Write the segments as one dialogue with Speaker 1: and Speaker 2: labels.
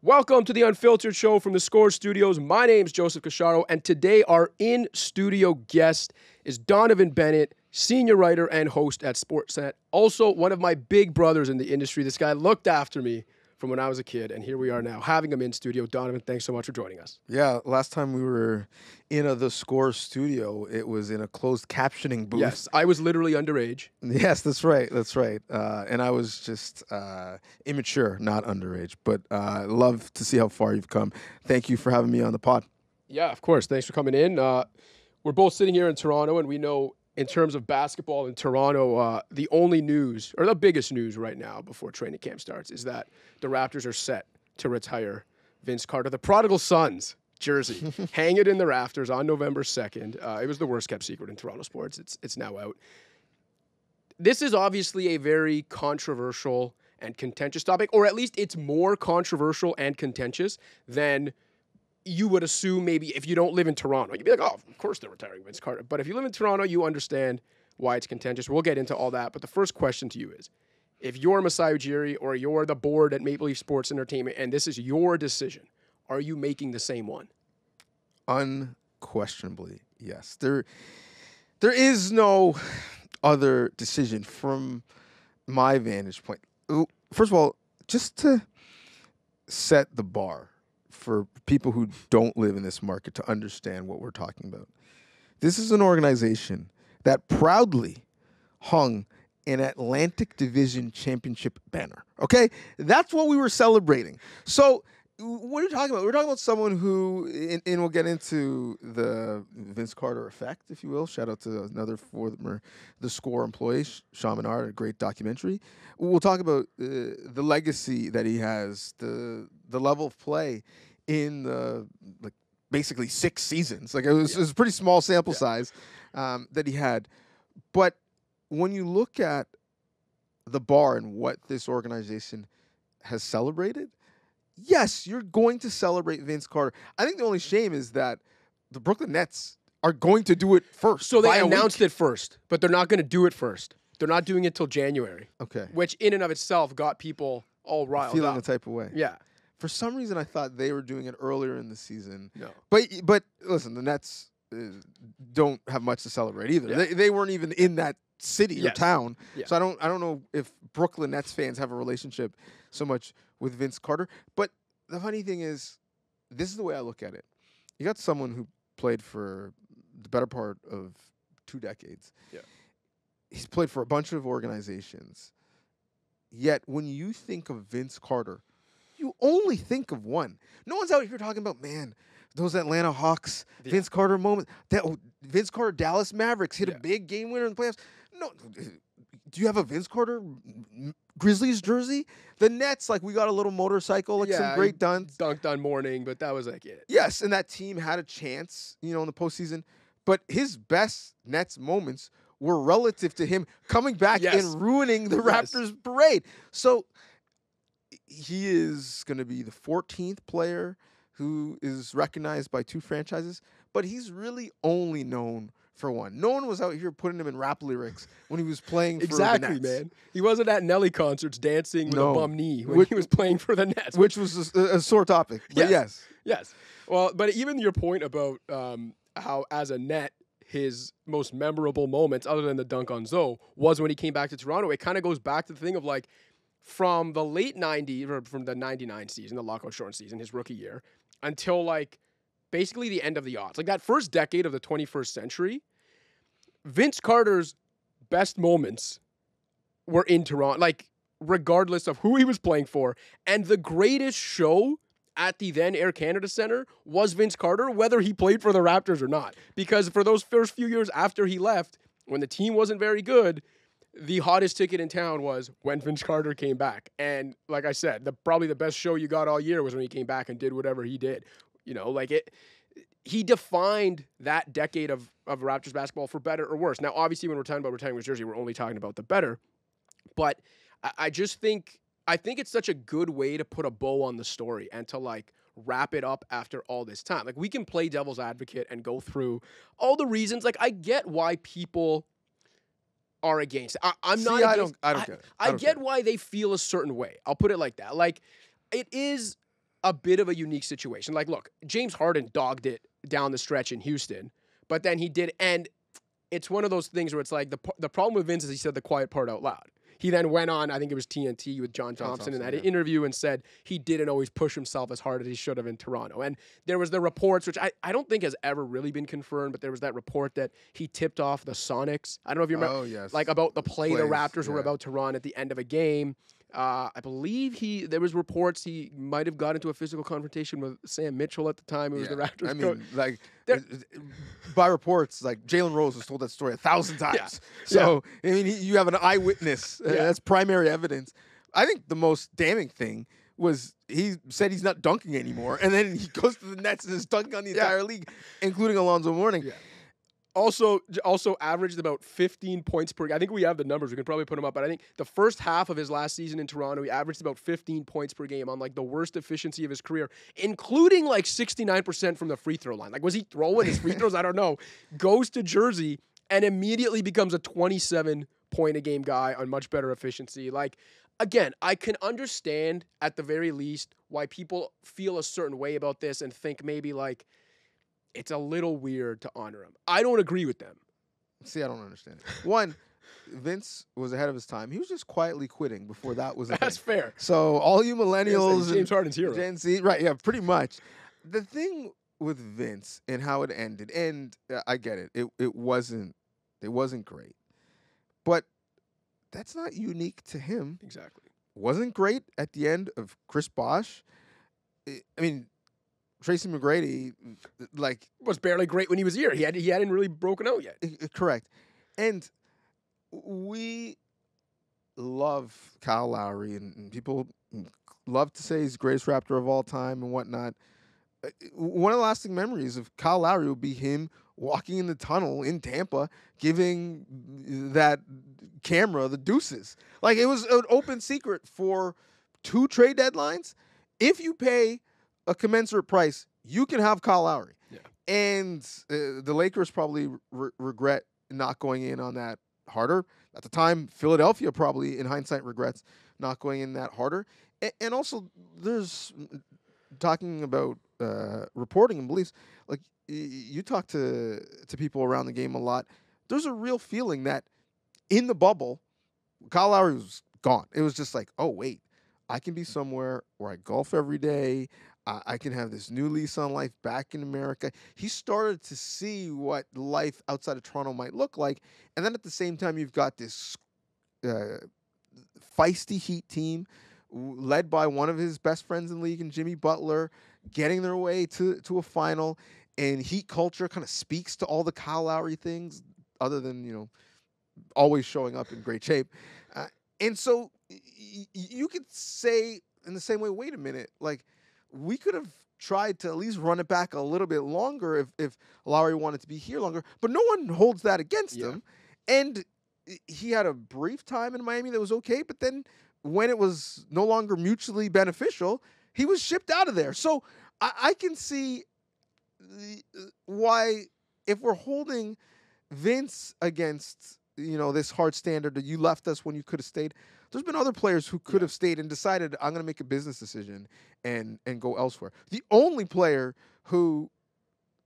Speaker 1: Welcome to the Unfiltered Show from the Score Studios. My name's Joseph Casciaro, and today our in-studio guest is Donnovan Bennett, senior writer and host at Sportsnet. Also, one of my big brothers in the industry. This guy looked after me from when I was a kid, and here we are now having him in studio. Donnovan, thanks so much for joining us.
Speaker 2: Yeah, last time we were in the Score studio, it was in a closed captioning booth.
Speaker 1: Yes, I was literally underage.
Speaker 2: Yes, that's right. And I was just immature, not underage. But love to see how far you've come. Thank you for having me on the pod.
Speaker 1: Yeah, of course. Thanks for coming in. We're both sitting here in Toronto, and we know in terms of basketball in Toronto, the only news, or the biggest news right now before training camp starts, is that the Raptors are set to retire Vince Carter, the prodigal son's jersey. Hang it in the Rafters on November 2nd. It was the worst kept secret in Toronto sports. It's now out. This is obviously a very controversial and contentious topic, or at least it's more controversial and contentious than you would assume maybe if you don't live in Toronto. You'd be like, oh, of course they're retiring Vince Carter. But if you live in Toronto, you understand why it's contentious. We'll get into all that. But the first question to you is, if you're Masai Ujiri or you're the board at Maple Leaf Sports Entertainment and this is your decision, are you making the same one?
Speaker 2: Unquestionably, yes. There is no other decision from my vantage point. First of all, just to set the bar for people who don't live in this market to understand what we're talking about. This is an organization that proudly hung an Atlantic Division Championship banner. Okay? That's what we were celebrating. So what are you talking about? We're talking about someone who, and we'll get into the Vince Carter effect, if you will. Shout out to another former The Score employee, Sean Menard, a great documentary. We'll talk about the legacy that he has, the level of play in the basically 6 seasons. It was a pretty small sample size that he had. But when you look at the bar and what this organization has celebrated, yes, you're going to celebrate Vince Carter. I think the only shame is that the Brooklyn Nets are going to do it first.
Speaker 1: So they announced it first, but they're not going to do it first. They're not doing it till January.
Speaker 2: Okay.
Speaker 1: Which in and of itself got people all riled
Speaker 2: Feeling
Speaker 1: up.
Speaker 2: a type of way.
Speaker 1: Yeah.
Speaker 2: For some reason, I thought they were doing it earlier in the season.
Speaker 1: No.
Speaker 2: But listen, the Nets don't have much to celebrate either.
Speaker 1: Yeah.
Speaker 2: They weren't even in that city or town.
Speaker 1: Yeah.
Speaker 2: So I don't know if Brooklyn Nets fans have a relationship so much with Vince Carter. But the funny thing is, this is the way I look at it. You got someone who played for the better part of 2 decades.
Speaker 1: Yeah.
Speaker 2: He's played for a bunch of organizations. Yet when you think of Vince Carter, you only think of one. No one's out here talking about, man, those Atlanta Hawks, Vince Carter moment. Vince Carter, Dallas Mavericks hit a big game winner in the playoffs. No, do you have a Vince Carter Grizzlies jersey? The Nets, we got a little motorcycle, some great dunks.
Speaker 1: Dunked on Morning, but that was it.
Speaker 2: Yes, and that team had a chance, in the postseason. But his best Nets moments were relative to him coming back and ruining the Raptors parade. So he is going to be the 14th player who is recognized by 2 franchises, but he's really only known for one. No one was out here putting him in rap lyrics when he was playing for the Nets.
Speaker 1: Exactly, man. He wasn't at Nelly concerts dancing with a bum knee when he was playing for the Nets.
Speaker 2: Which was a sore topic, but yes.
Speaker 1: Yes. Well, but even your point about how, as a Net, his most memorable moments, other than the dunk on Zoe, was when he came back to Toronto. It kind of goes back to the thing of from the late 90s, or from the 99 season, the lockout shortened season, his rookie year, until basically the end of the odds. That first decade of the 21st century, Vince Carter's best moments were in Toronto, regardless of who he was playing for. And the greatest show at the then Air Canada Centre was Vince Carter, whether he played for the Raptors or not. Because for those first few years after he left, when the team wasn't very good, the hottest ticket in town was when Vince Carter came back. And like I said, probably the best show you got all year was when he came back and did whatever he did. He defined that decade of Raptors basketball for better or worse. Now, obviously, when we're talking about retiring his jersey, we're only talking about the better. But I think it's such a good way to put a bow on the story and to wrap it up after all this time. We can play devil's advocate and go through all the reasons. I get why people are against it. I'm not against it.
Speaker 2: I don't get it.
Speaker 1: I get why they feel a certain way. I'll put it like that. It is a bit of a unique situation. Like, look, James Harden dogged it down the stretch in Houston, but then he did, and it's one of those things where it's like the problem with Vince is he said the quiet part out loud. He then went on, I think it was TNT with John Thompson in that interview and said he didn't always push himself as hard as he should have in Toronto. And there was the reports, which I don't think has ever really been confirmed, but there was that report that he tipped off the Sonics. I don't know if you remember, like about the play the Raptors were about to run at the end of a game. I believe there was reports he might have got into a physical confrontation with Sam Mitchell at the time. It was the Raptors.
Speaker 2: I mean, like, by reports, like Jalen Rose has told that story 1,000 times. So, I mean, you have an eyewitness. That's primary evidence. I think the most damning thing was he said he's not dunking anymore, and then he goes to the Nets and is dunking on the entire league, including Alonzo Mourning.
Speaker 1: Yeah. Also averaged about 15 points per game. I think we have the numbers. We can probably put them up. But I think the first half of his last season in Toronto, he averaged about 15 points per game on like the worst efficiency of his career, including like 69% from the free throw line. Like, was he throwing his free throws? I don't know. Goes to Jersey and immediately becomes a 27-point-a-game guy on much better efficiency. Like, again, I can understand at the very least why people feel a certain way about this and think maybe like, it's a little weird to honor him. I don't agree with them.
Speaker 2: See, I don't understand it. One, Vince was ahead of his time. He was just quietly quitting before that was a
Speaker 1: That's
Speaker 2: thing.
Speaker 1: fair.
Speaker 2: So all you millennials,
Speaker 1: James Harden's hero.
Speaker 2: Gen Z, right? Yeah, pretty much. The thing with Vince and how it ended, and I get it. It wasn't great, but that's not unique to him.
Speaker 1: Exactly.
Speaker 2: Wasn't great at the end of Chris Bosh. I mean, Tracy McGrady, like,
Speaker 1: was barely great when he was here. He hadn't really broken out yet.
Speaker 2: Correct. And we love Kyle Lowry, and people love to say he's the greatest Raptor of all time and whatnot. One of the lasting memories of Kyle Lowry would be him walking in the tunnel in Tampa, giving that camera the deuces. Like, it was an open secret for 2 trade deadlines. If you pay a commensurate price, you can have Kyle Lowry.
Speaker 1: Yeah.
Speaker 2: And the Lakers probably regret not going in on that harder. At the time, Philadelphia probably, in hindsight, regrets not going in that harder. And also, there's talking about reporting and beliefs. Like, you talk to people around the game a lot. There's a real feeling that in the bubble, Kyle Lowry was gone. It was just like, oh, wait, I can be somewhere where I golf every day. I can have this new lease on life back in America. He started to see what life outside of Toronto might look like. And then at the same time, you've got this feisty Heat team led by one of his best friends in the league, and Jimmy Butler, getting their way to a final. And Heat culture kind of speaks to all the Kyle Lowry things, other than, always showing up in great shape. And so you could say in the same way, wait a minute, like, we could have tried to at least run it back a little bit longer if Lowry wanted to be here longer, but no one holds that against him. And he had a brief time in Miami that was okay, but then when it was no longer mutually beneficial, he was shipped out of there. So I can see why, if we're holding Vince against, this hard standard that you left us when you could have stayed, there's been other players who could have stayed and decided, I'm going to make a business decision and go elsewhere. The only player who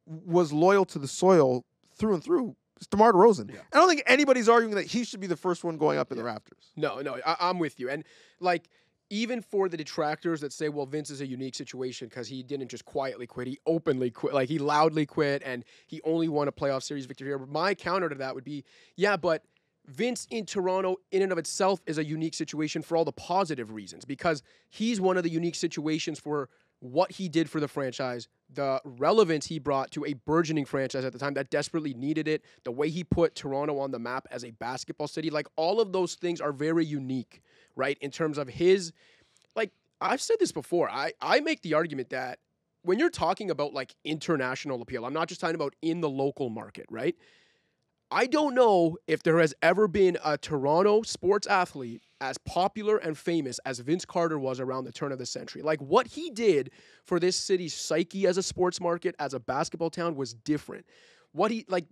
Speaker 2: was loyal to the soil through and through is DeMar DeRozan. Yeah. I don't think anybody's arguing that he should be the first one going up in the Raptors.
Speaker 1: No, I'm with you. And, like, even for the detractors that say, well, Vince is a unique situation because he didn't just quietly quit. He openly quit. Like, he loudly quit, and he only won a playoff series victory here. But my counter to that would be, yeah, but Vince in Toronto in and of itself is a unique situation for all the positive reasons, because he's one of the unique situations for what he did for the franchise, the relevance he brought to a burgeoning franchise at the time that desperately needed it, the way he put Toronto on the map as a basketball city. Like, all of those things are very unique, right? In terms of his, like, I've said this before. I make the argument that when you're talking about, like, international appeal, I'm not just talking about in the local market, right? I don't know if there has ever been a Toronto sports athlete as popular and famous as Vince Carter was around the turn of the century. Like, what he did for this city's psyche as a sports market, as a basketball town, was different. what he like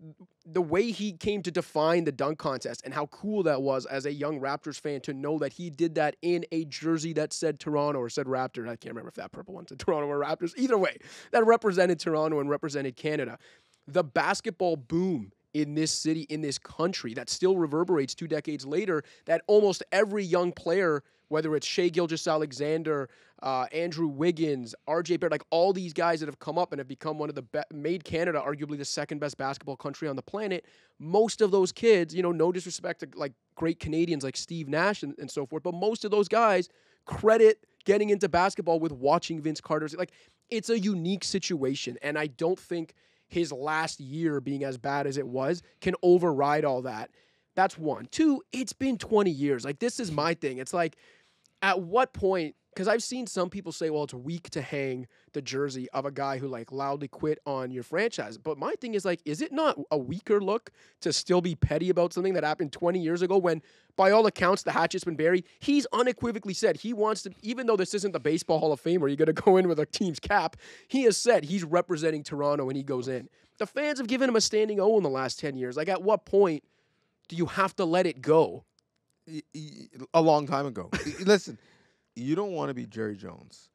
Speaker 1: the way he came to define the dunk contest and how cool that was as a young Raptors fan to know that he did that in a jersey that said Toronto or said Raptor. I can't remember if that purple one said Toronto or Raptors. Either way, that represented Toronto and represented Canada. The basketball boom in this city, in this country, that still reverberates 2 decades later, that almost every young player, whether it's Shai Gilgeous-Alexander, Andrew Wiggins, RJ Barrett, like all these guys that have come up and have become one of the made Canada arguably the second best basketball country on the planet. Most of those kids, no disrespect to like great Canadians like Steve Nash and so forth, but most of those guys credit getting into basketball with watching Vince Carter's. Like, it's a unique situation, and I don't think his last year being as bad as it was can override all that. That's one. Two, it's been 20 years. Like, this is my thing. It's like, at what point, because I've seen some people say, well, it's weak to hang the jersey of a guy who like loudly quit on your franchise. But my thing is like, is it not a weaker look to still be petty about something that happened 20 years ago when, by all accounts, the hatchet's been buried? He's unequivocally said he wants to, even though this isn't the Baseball Hall of Fame where you're going to go in with a team's cap, he has said he's representing Toronto when he goes in. The fans have given him a standing O in the last 10 years. Like, at what point do you have to let it go?
Speaker 2: A long time ago. Listen, you don't want to be Jerry Jones,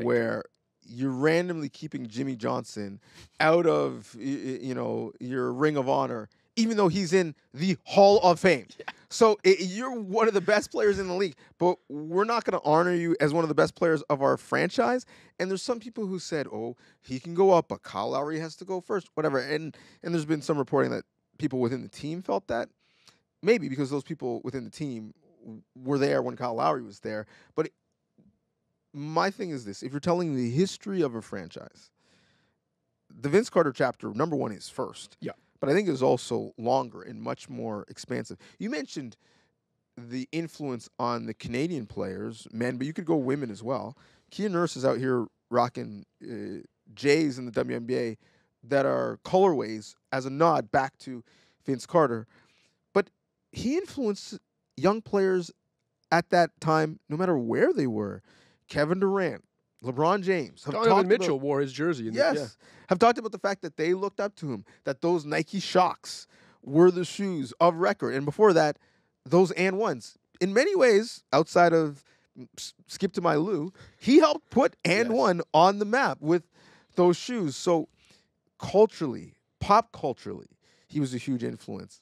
Speaker 2: where you're randomly keeping Jimmy Johnson out of your Ring of Honor, even though he's in the Hall of Fame. Yeah. So you're one of the best players in the league, but we're not going to honor you as one of the best players of our franchise. And there's some people who said, oh, he can go up, but Kyle Lowry has to go first, whatever. And there's been some reporting that people within the team felt that. Maybe because those people within the team were there when Kyle Lowry was there. But my thing is this. If you're telling the history of a franchise, the Vince Carter chapter, number one, is first.
Speaker 1: Yeah.
Speaker 2: But I think it's also longer and much more expansive. You mentioned the influence on the Canadian players, men, but you could go women as well. Kia Nurse is out here rocking J's in the WNBA that are colorways as a nod back to Vince Carter. But he influenced young players at that time, no matter where they were. Kevin Durant, LeBron James.
Speaker 1: Donnovan Mitchell wore his jersey.
Speaker 2: Have talked about the fact that they looked up to him, that those Nike Shocks were the shoes of record. And before that, those and ones. In many ways, outside of Skip to My Lou, he helped put and one on the map with those shoes. So culturally, pop culturally, he was a huge influence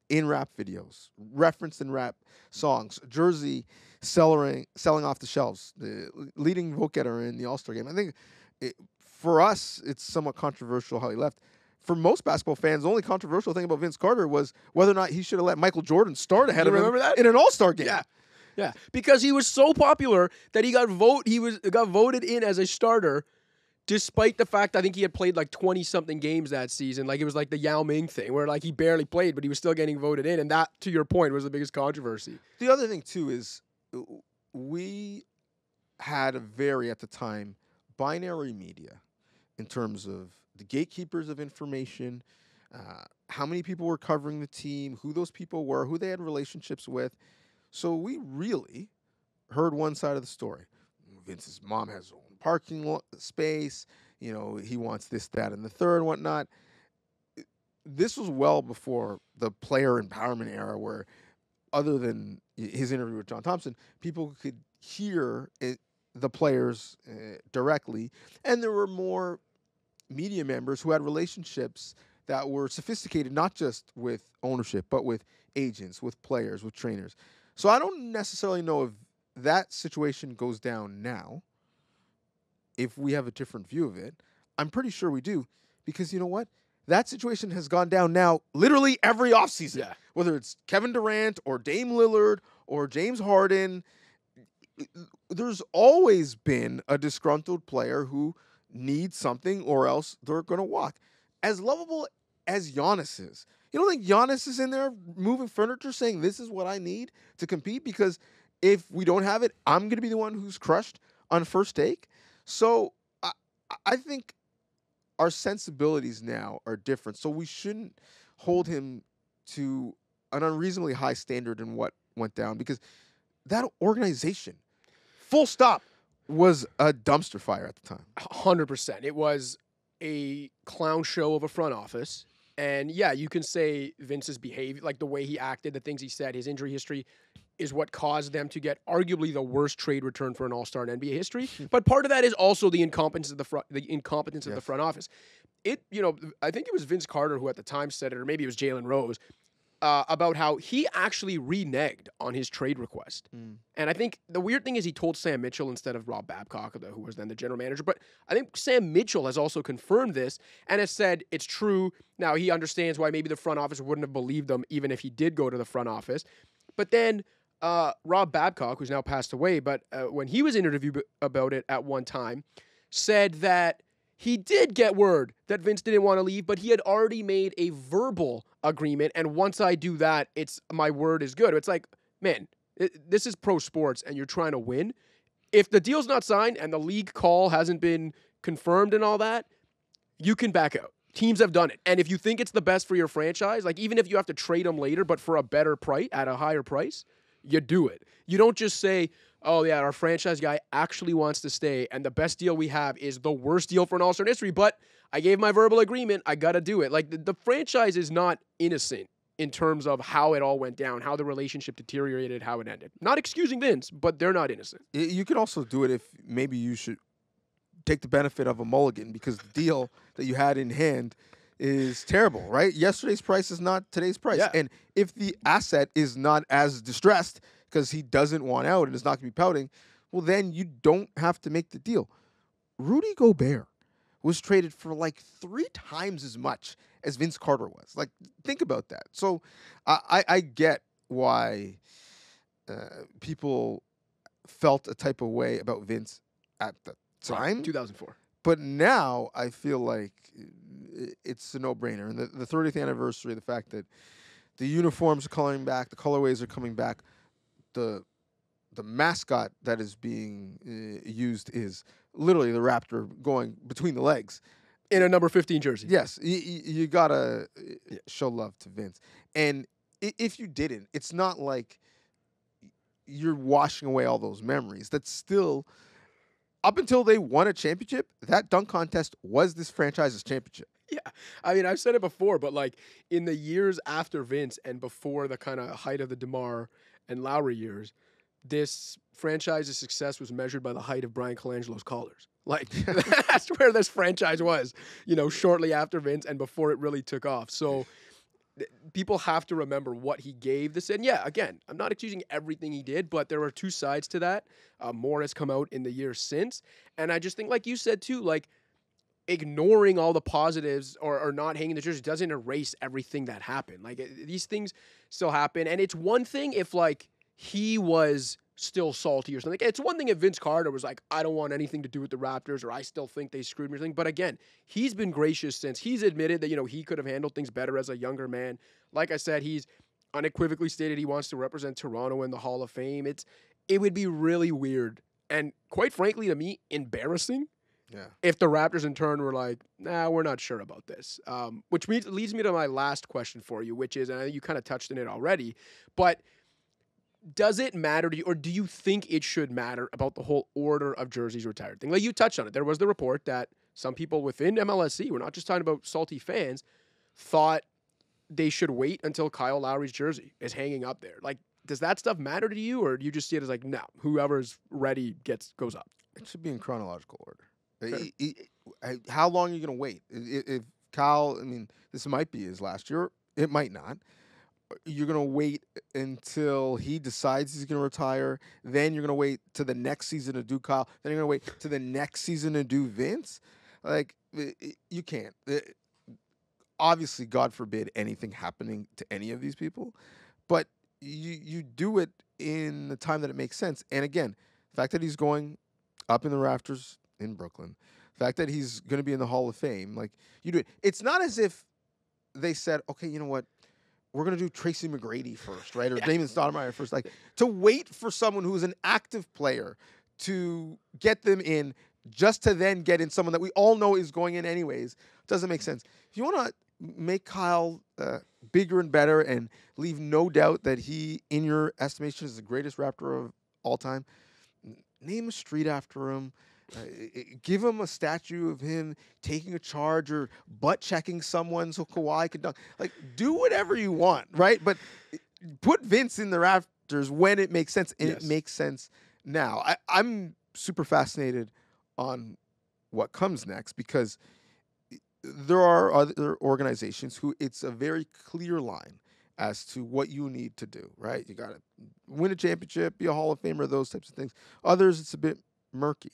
Speaker 2: in rap videos, referenced in rap songs, jersey selling off the shelves, the leading vote getter in the All-Star game. I think for us, it's somewhat controversial how he left. For most basketball fans, the only controversial thing about Vince Carter was whether or not he should have let Michael Jordan start ahead of him in an All-Star game.
Speaker 1: Yeah, because he was so popular that he got voted in as a starter, despite the fact I think he had played like 20-something games that season. Like, it was like the Yao Ming thing, where like he barely played, but he was still getting voted in, and that, to your point, was the biggest controversy.
Speaker 2: The other thing too is we had a very, at the time, binary media in terms of the gatekeepers of information, how many people were covering the team, who those people were, who they had relationships with. So we really heard one side of the story. Vince's mom has his own parking space. He wants this, that, and the third and whatnot. This was well before the player empowerment era where, other than his interview with John Thompson, people could hear the players directly. And there were more media members who had relationships that were sophisticated, not just with ownership, but with agents, with players, with trainers. So I don't necessarily know if that situation goes down now, if we have a different view of it. I'm pretty sure we do, because you know what? That situation has gone down now literally every offseason.
Speaker 1: Yeah.
Speaker 2: Whether it's Kevin Durant or Dame Lillard or James Harden, there's always been a disgruntled player who needs something or else they're going to walk. As lovable as Giannis is, you don't think Giannis is in there moving furniture saying, this is what I need to compete? Because if we don't have it, I'm going to be the one who's crushed on first take. So I think our sensibilities now are different. So we shouldn't hold him to an unreasonably high standard in what went down, because that organization, full stop, was a dumpster fire at the time.
Speaker 1: 100%. It was a clown show of a front office. And yeah, you can say Vince's behavior, like the way he acted, the things he said, his injury history is what caused them to get arguably the worst trade return for an all-star in NBA history. But part of that is also the incompetence of the front office. I think it was Vince Carter who at the time said it, or maybe it was Jalen Rose, about how he actually reneged on his trade request. And I think the weird thing is he told Sam Mitchell instead of Rob Babcock, who was then the general manager. But I think Sam Mitchell has also confirmed this and has said it's true. Now, he understands why maybe the front office wouldn't have believed him even if he did go to the front office. But then Rob Babcock, who's now passed away, but when he was interviewed about it at one time, said that he did get word that Vince didn't want to leave, but he had already made a verbal agreement. And once I do that, my word is good. It's like, man, this is pro sports and you're trying to win. If the deal's not signed and the league call hasn't been confirmed and all that, you can back out. Teams have done it. And if you think it's the best for your franchise, like even if you have to trade them later, but for a better price, at a higher price, you do it. You don't just say, oh, yeah, our franchise guy actually wants to stay, and the best deal we have is the worst deal for an all-star in history, but I gave my verbal agreement. I got to do it. Like, the franchise is not innocent in terms of how it all went down, how the relationship deteriorated, how it ended. Not excusing Vince, but they're not innocent.
Speaker 2: You can also do it if maybe you should take the benefit of a mulligan because the deal that you had in hand is terrible, right? Yesterday's price is not today's price.
Speaker 1: Yeah.
Speaker 2: And if the asset is not as distressed because he doesn't want out and is not going to be pouting, well, then you don't have to make the deal. Rudy Gobert was traded for like 3 times as much as Vince Carter was. Like, think about that. So I get why people felt a type of way about Vince at the time.
Speaker 1: 2004.
Speaker 2: But now I feel like it's a no-brainer. And the 30th anniversary, the fact that the uniforms are coming back, the colorways are coming back, the mascot that is being used is literally the Raptor going between the legs.
Speaker 1: In a number 15 jersey.
Speaker 2: Yes, you got to show love to Vince. And if you didn't, it's not like you're washing away all those memories. That's still, up until they won a championship, that dunk contest was this franchise's championship.
Speaker 1: Yeah. I mean, I've said it before, but like in the years after Vince and before the kind of height of the DeMar and Lowry years, this franchise's success was measured by the height of Brian Colangelo's collars. Like, that's where this franchise was, shortly after Vince and before it really took off. So people have to remember what he gave this. And yeah, again, I'm not accusing everything he did, but there are 2 sides to that. More has come out in the years since. And I just think, like you said too, like ignoring all the positives or not hanging the jersey doesn't erase everything that happened. Like these things still happen. And it's one thing if like he was still salty or something. It's one thing if Vince Carter was like, I don't want anything to do with the Raptors, or I still think they screwed me or something. But again, he's been gracious since. He's admitted that, he could have handled things better as a younger man. Like I said, he's unequivocally stated he wants to represent Toronto in the Hall of Fame. It would be really weird and, quite frankly, to me, embarrassing.
Speaker 2: Yeah.
Speaker 1: If the Raptors in turn were like, nah, we're not sure about this. Which leads me to my last question for you, which is, and I think you kind of touched on it already, but does it matter to you, or do you think it should matter about the whole order of jerseys retired thing? Like you touched on it. There was the report that some people within MLSE, we're not just talking about salty fans, thought they should wait until Kyle Lowry's jersey is hanging up there. Like, does that stuff matter to you, or do you just see it as like, no, whoever's ready goes up?
Speaker 2: It should be in chronological order. How long are you going to wait? If Kyle, this might be his last year. It might not. You're going to wait until he decides he's going to retire. Then you're going to wait to the next season to do Kyle. Then you're going to wait to the next season to do Vince. Like, you can't. Obviously, God forbid anything happening to any of these people. But you do it in the time that it makes sense. And again, the fact that he's going up in the Rafters in Brooklyn, the fact that he's going to be in the Hall of Fame, like, you do it. It's not as if they said, okay, you know what? We're going to do Tracy McGrady first, right? Or Damon Stoudemire first. Like, to wait for someone who is an active player to get them in just to then get in someone that we all know is going in anyways doesn't make sense. If you want to make Kyle bigger and better and leave no doubt that he, in your estimation, is the greatest Raptor of all time, name a street after him. Give him a statue of him taking a charge or butt checking someone so Kawhi could dunk. Like, do whatever you want, right? But put Vince in the Raptors when it makes sense, and it makes sense now. I'm super fascinated on what comes next because there are other organizations who it's a very clear line as to what you need to do, right? You got to win a championship, be a Hall of Famer, those types of things. Others, it's a bit murky.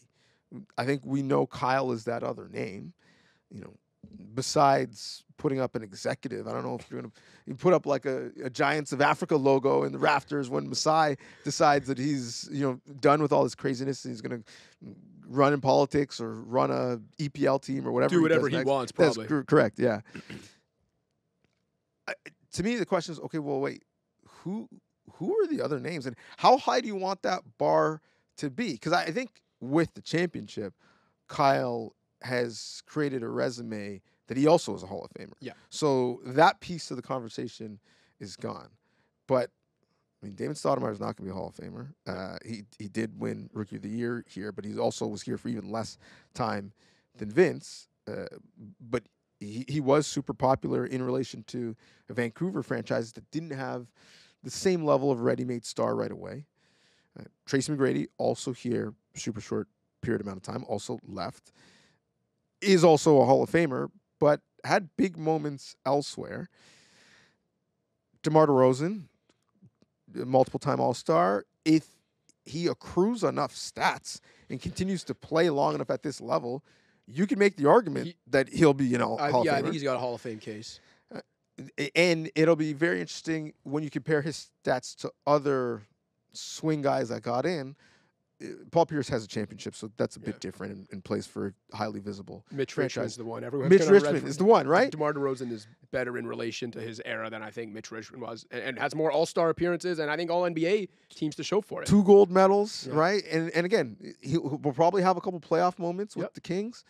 Speaker 2: I think we know Kyle is that other name. You know, besides putting up an executive, I don't know if you're going to put up like a Giants of Africa logo in the Rafters when Masai decides that he's, done with all this craziness and he's going to run in politics or run a EPL team or whatever.
Speaker 1: Do whatever he wants, probably.
Speaker 2: That's correct, yeah. To me, the question is, okay, well, wait, who are the other names? And how high do you want that bar to be? Because I think with the championship, Kyle has created a resume that he also is a Hall of Famer.
Speaker 1: Yeah. So
Speaker 2: that piece of the conversation is gone. But, I mean, David Stoudemire is not going to be a Hall of Famer. He did win Rookie of the Year here, but he also was here for even less time than Vince. But he was super popular in relation to a Vancouver franchise that didn't have the same level of ready-made star right away. Tracy McGrady, also here, super short period amount of time, also left. Is also a Hall of Famer, but had big moments elsewhere. DeMar DeRozan, multiple-time All-Star. If he accrues enough stats and continues to play long enough at this level, you can make the argument that he'll be, Hall of Famer.
Speaker 1: I think he's got a Hall of Fame case.
Speaker 2: And it'll be very interesting when you compare his stats to other swing guys that got in. Paul Pierce has a championship, so that's a bit different and plays for a highly visible
Speaker 1: Mitch
Speaker 2: franchise.
Speaker 1: Richmond's the one.
Speaker 2: Mitch Richmond is the one, right?
Speaker 1: DeMar DeRozan is better in relation to his era than I think Mitch Richmond was, and has more All-Star appearances, and I think All-NBA teams to show for it.
Speaker 2: 2 gold medals, right? And again, he'll probably have a couple playoff moments with the Kings.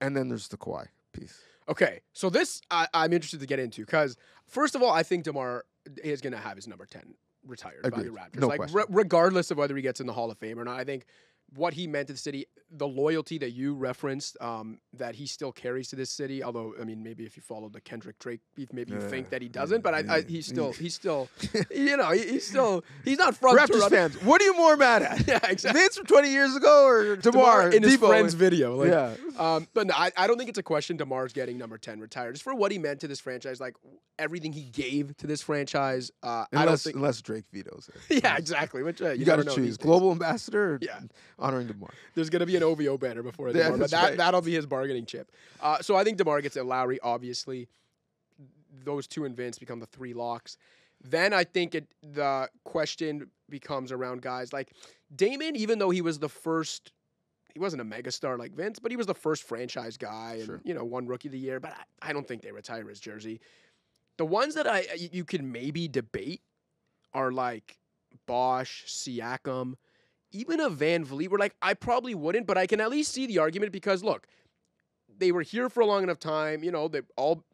Speaker 2: And then there's the Kawhi piece.
Speaker 1: Okay, so this I'm interested to get into because, first of all, I think DeMar is going to have his number 10 retired by the Raptors.
Speaker 2: No
Speaker 1: regardless of whether he gets in the Hall of Fame or not, I think what he meant to the city, the loyalty that you referenced, that he still carries to this city. Although, I mean, maybe if you follow the Kendrick Drake beef, maybe you think that he doesn't. But he's still, he's not from
Speaker 2: Raptors
Speaker 1: Toronto.
Speaker 2: fans. What are you more mad at?
Speaker 1: Yeah, exactly.
Speaker 2: Vince from 20 years ago or DeMar
Speaker 1: in his
Speaker 2: Debo?
Speaker 1: friend's video? But no, I don't think it's a question DeMar's getting number 10 retired. Just for what he meant to this franchise, like everything he gave to this franchise.
Speaker 2: Unless Drake vetoes it.
Speaker 1: Yeah, exactly. Which
Speaker 2: you got to choose global ambassador or honoring DeMar.
Speaker 1: There's going to be an OVO banner before DeMar, but that'll be his bargaining chip. So I think DeMar gets it. Lowry, obviously. Those 2 and Vince become the 3 locks. Then I think the question becomes around guys like Damon, even though he was the first, he wasn't a megastar like Vince, but he was the first franchise guy and, won Rookie of the Year. But I don't think they retire his jersey. The ones that you can maybe debate are like Bosch, Siakam, even a Van Vliet. Where I probably wouldn't, but I can at least see the argument because look, they were here for a long enough time. They all,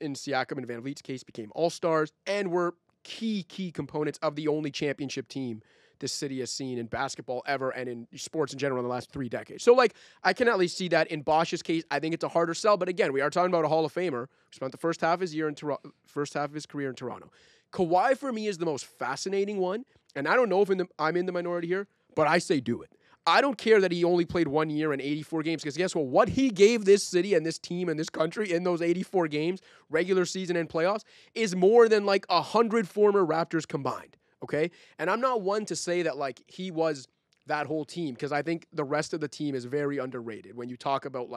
Speaker 1: in Siakam and Van Vliet's case, became All-Stars and were key components of the only championship team this city has seen in basketball ever and in sports in general in the last 3 decades. So, I can at least see that. In Bosch's case, I think it's a harder sell. But again, we are talking about a Hall of Famer who spent the first half of his career in Toronto. Kawhi, for me, is the most fascinating one. And I don't know if I'm in the minority here, but I say do it. I don't care that he only played 1 year and 84 games because guess what? What he gave this city and this team and this country in those 84 games, regular season and playoffs, is more than 100 former Raptors combined, okay? And I'm not one to say that he was that whole team because I think the rest of the team is very underrated. When you talk about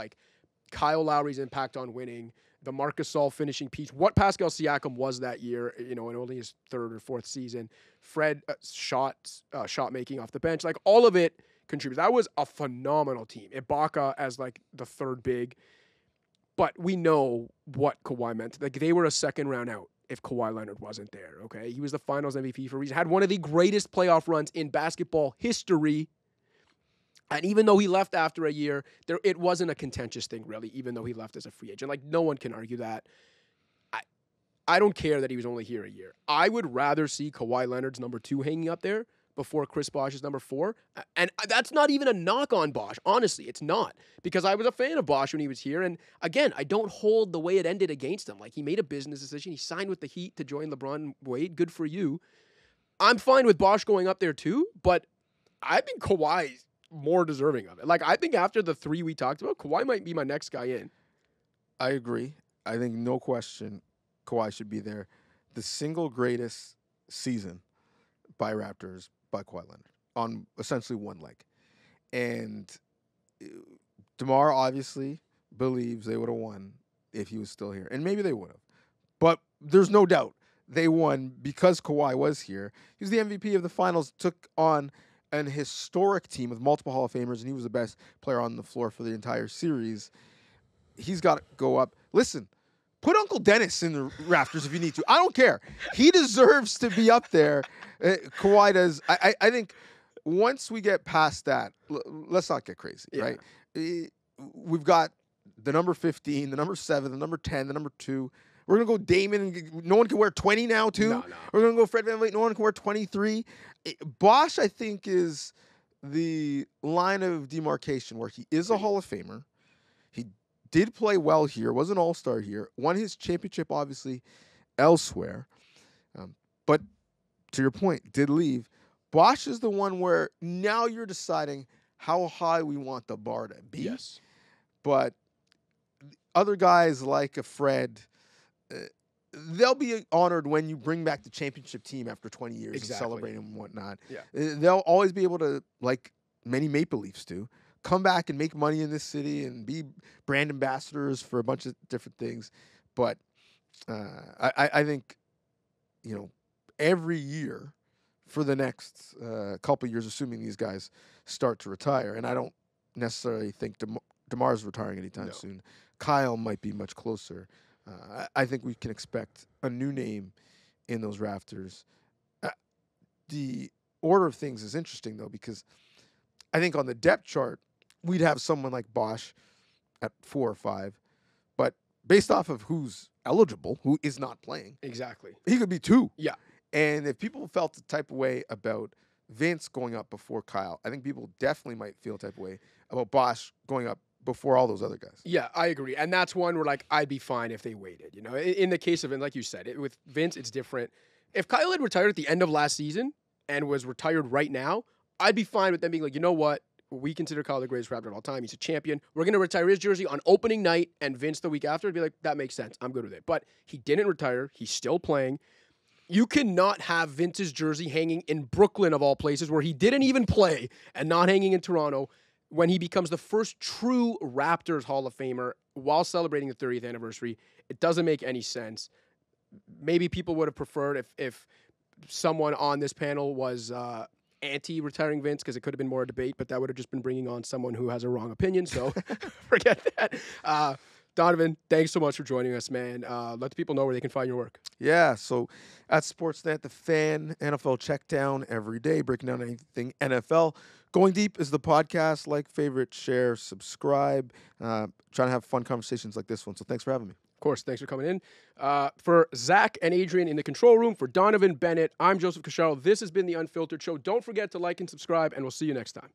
Speaker 1: Kyle Lowry's impact on winning, the Marc Gasol finishing piece, what Pascal Siakam was that year, in only his 3rd or 4th season, Fred shot making off the bench, all of it contributes. That was a phenomenal team. Ibaka as the 3rd big, but we know what Kawhi meant. They were a 2nd round out if Kawhi Leonard wasn't there. Okay, he was the Finals MVP for a reason. Had one of the greatest playoff runs in basketball history. And even though he left after a year, it wasn't a contentious thing, really, even though he left as a free agent. No one can argue that. I don't care that he was only here a year. I would rather see Kawhi Leonard's number 2 hanging up there before Chris Bosh is number 4. And that's not even a knock on Bosh. Honestly, it's not. Because I was a fan of Bosh when he was here. And again, I don't hold the way it ended against him. Like, he made a business decision. He signed with the Heat to join LeBron and Wade. Good for you. I'm fine with Bosh going up there too, but I think Kawhi's more deserving of it. Like, I think after the 3 we talked about, Kawhi might be my next guy in.
Speaker 2: I agree. I think no question Kawhi should be there. The single greatest season by Raptors by Kawhi Leonard on essentially one leg. And DeMar obviously believes they would have won if he was still here. And maybe they would have. But there's no doubt they won because Kawhi was here. He was the MVP of the finals, took on an historic team with multiple Hall of Famers, and he was the best player on the floor for the entire series. He's got to go up. Listen, put Uncle Dennis in the rafters if you need to. I don't care. He deserves to be up there. Kawhi does. I think once we get past that, let's not get crazy, right? We've got the number 15, the number 7, the number 10, the number 2. We're going to go Damon, and no one can wear 20 now, too.
Speaker 1: No.
Speaker 2: We're going to go Fred VanVleet, no one can wear 23. Bosh, I think, is the line of demarcation where he is a Hall of Famer. He did play well here, was an all-star here, won his championship, obviously, elsewhere. But to your point, did leave. Bosh is the one where now you're deciding how high we want the bar to be.
Speaker 1: Yes.
Speaker 2: But other guys like a Fred, they'll be honored when you bring back the championship team after 20 years and celebrate them and whatnot.
Speaker 1: Yeah.
Speaker 2: They'll always be able to, like many Maple Leafs do, come back and make money in this city and be brand ambassadors for a bunch of different things. But I think, every year for the next couple of years, assuming these guys start to retire, and I don't necessarily think DeMar's retiring anytime soon. Kyle might be much closer. I think we can expect a new name in those rafters. The order of things is interesting, though, because I think on the depth chart, we'd have someone like Bosh at 4 or 5. But based off of who's eligible, who is not playing.
Speaker 1: Exactly.
Speaker 2: He could be 2.
Speaker 1: Yeah.
Speaker 2: And if people felt the type of way about Vince going up before Kyle, I think people definitely might feel the type of way about Bosh going up before all those other guys.
Speaker 1: Yeah, I agree. And that's one where, like, I'd be fine if they waited. In the case of it, like you said, with Vince, it's different. If Kyle had retired at the end of last season and was retired right now, I'd be fine with them being like, you know what? We consider Kyle the greatest Raptor of all time. He's a champion. We're going to retire his jersey on opening night, and Vince the week after would be like, that makes sense. I'm good with it. But he didn't retire. He's still playing. You cannot have Vince's jersey hanging in Brooklyn, of all places, where he didn't even play, and not hanging in Toronto, when he becomes the first true Raptors Hall of Famer while celebrating the 30th anniversary. It doesn't make any sense. Maybe people would have preferred if someone on this panel was anti-retiring Vince, because it could have been more a debate, but that would have just been bringing on someone who has a wrong opinion, so forget that. Donnovan, thanks so much for joining us, man. Let the people know where they can find your work.
Speaker 2: Yeah, so at Sportsnet, the Fan, NFL Checkdown every day, breaking down anything NFL. Going Deep is the podcast. Like, favorite, share, subscribe. Trying to have fun conversations like this one, so thanks for having me.
Speaker 1: Of course, thanks for coming in. For Zach and Adrian in the control room, for Donnovan Bennett, I'm Joseph Casciaro. This has been the Unfiltered Show. Don't forget to like and subscribe, and we'll see you next time.